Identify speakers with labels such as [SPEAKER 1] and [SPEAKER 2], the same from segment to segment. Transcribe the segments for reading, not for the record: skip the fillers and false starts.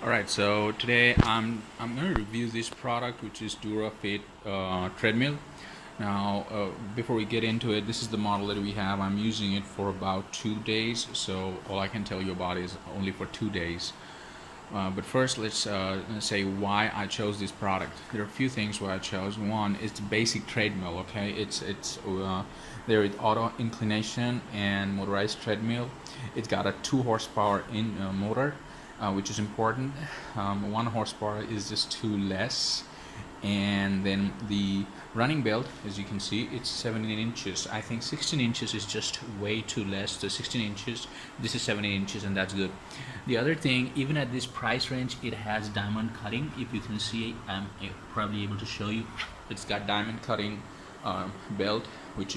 [SPEAKER 1] Alright, so today I'm going to review this product, which is Durafit treadmill. Now, before we get into it, this is the model that we have. I'm using it for about 2 days, so all I can tell you about is only for 2 days. But first, let's say why I chose this product. There are a few things why I chose. One is the basic treadmill. Okay, it's there with auto inclination and motorized treadmill. It's got a 2 horsepower motor, which is important. 1 horsepower is just too less. And then the running belt, as you can see, it's 17 inches. I think 16 inches is just way too less. So 16 inches, this is 17 inches, and that's good. The other thing, even at this price range, it has diamond cutting. If you can see, I'm probably able to show you. It's got diamond cutting belt, which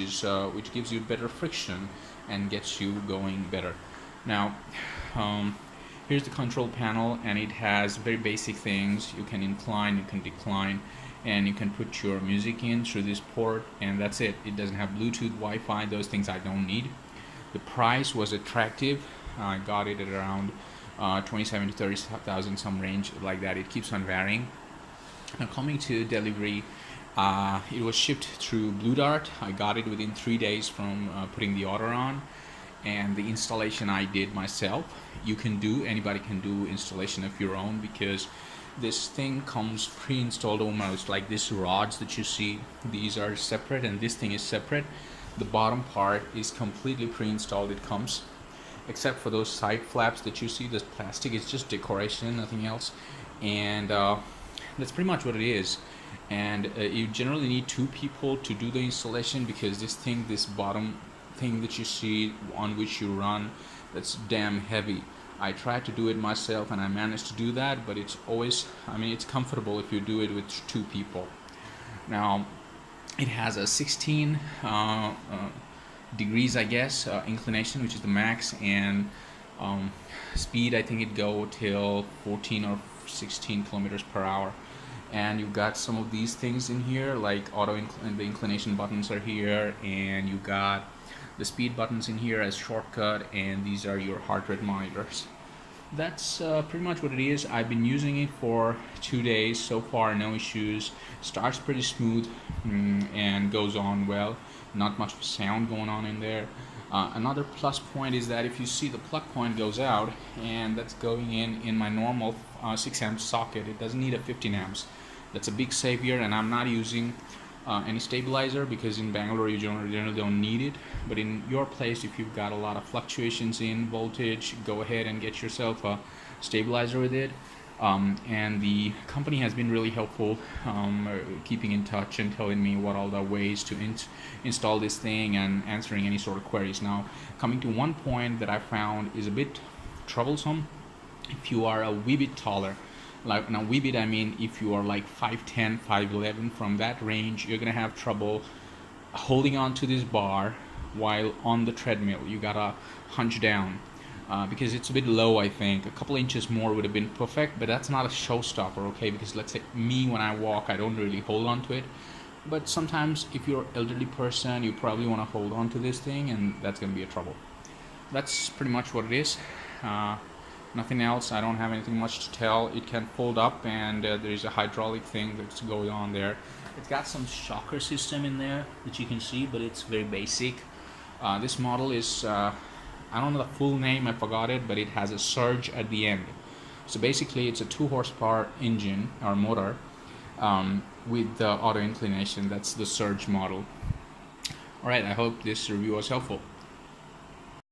[SPEAKER 1] gives you better friction and gets you going better. Now, here's the control panel, and it has very basic things. You can incline, you can decline, and you can put your music in through this port, and that's it. It doesn't have Bluetooth, Wi-Fi, those things I don't need. The price was attractive. I got it at around 27 to 30,000, some range like that. It keeps on varying. Now, coming to delivery, it was shipped through Blue Dart. I got it within 3 days from putting the order on, and the installation I did myself. Anybody can do installation of your own, because this thing comes pre-installed almost. Like these rods that you see, these are separate, and this thing is separate. The bottom part is completely pre-installed. It comes, except for those side flaps that you see, this plastic is just decoration, nothing else. And that's pretty much what it is. And you generally need 2 people to do the installation, because this bottom thing that you see on which you run, that's damn heavy. I tried to do it myself and I managed to do that, but it's comfortable if you do it with 2 people. Now, it has a 16 degrees, I guess, inclination, which is the max, and speed, I think it go till 14 or 16 kilometers per hour. And you've got some of these things in here, like the inclination buttons are here, and you got the speed buttons in here as shortcut, and these are your heart rate monitors. That's pretty much what it is. I've been using it for 2 days so far, no issues. Starts pretty smooth and goes on well. Not much sound going on in there. Another plus point is that if you see, the plug point goes out, and that's going in my normal 6 amp socket. It doesn't need a 15 amps. That's a big savior, and I'm not using any stabilizer, because in Bangalore you generally don't need it. But in your place, if you've got a lot of fluctuations in voltage, go ahead and get yourself a stabilizer with it. And the company has been really helpful, keeping in touch and telling me what all the ways to install this thing and answering any sort of queries. Now, coming to one point that I found is a bit troublesome. If you are a wee bit taller, like now wee bit, I mean if you are like 5'10", 5'11", from that range, you're gonna have trouble holding on to this bar while on the treadmill. You gotta hunch down, because it's a bit low. I think a couple inches more would have been perfect, but that's not a showstopper, okay? Because let's say me, when I walk, I don't really hold on to it. But sometimes if you're an elderly person, you probably want to hold on to this thing, and that's gonna be a trouble. That's pretty much what it is. Nothing else. I don't have anything much to tell. It can fold up, and there's a hydraulic thing that's going on there. It's got some shocker system in there that you can see, but it's very basic. This model is, I don't know the full name, I forgot it, but it has a surge at the end. So basically it's a 2 horsepower engine or motor with the auto inclination. That's the surge model. Alright, I hope this review was helpful.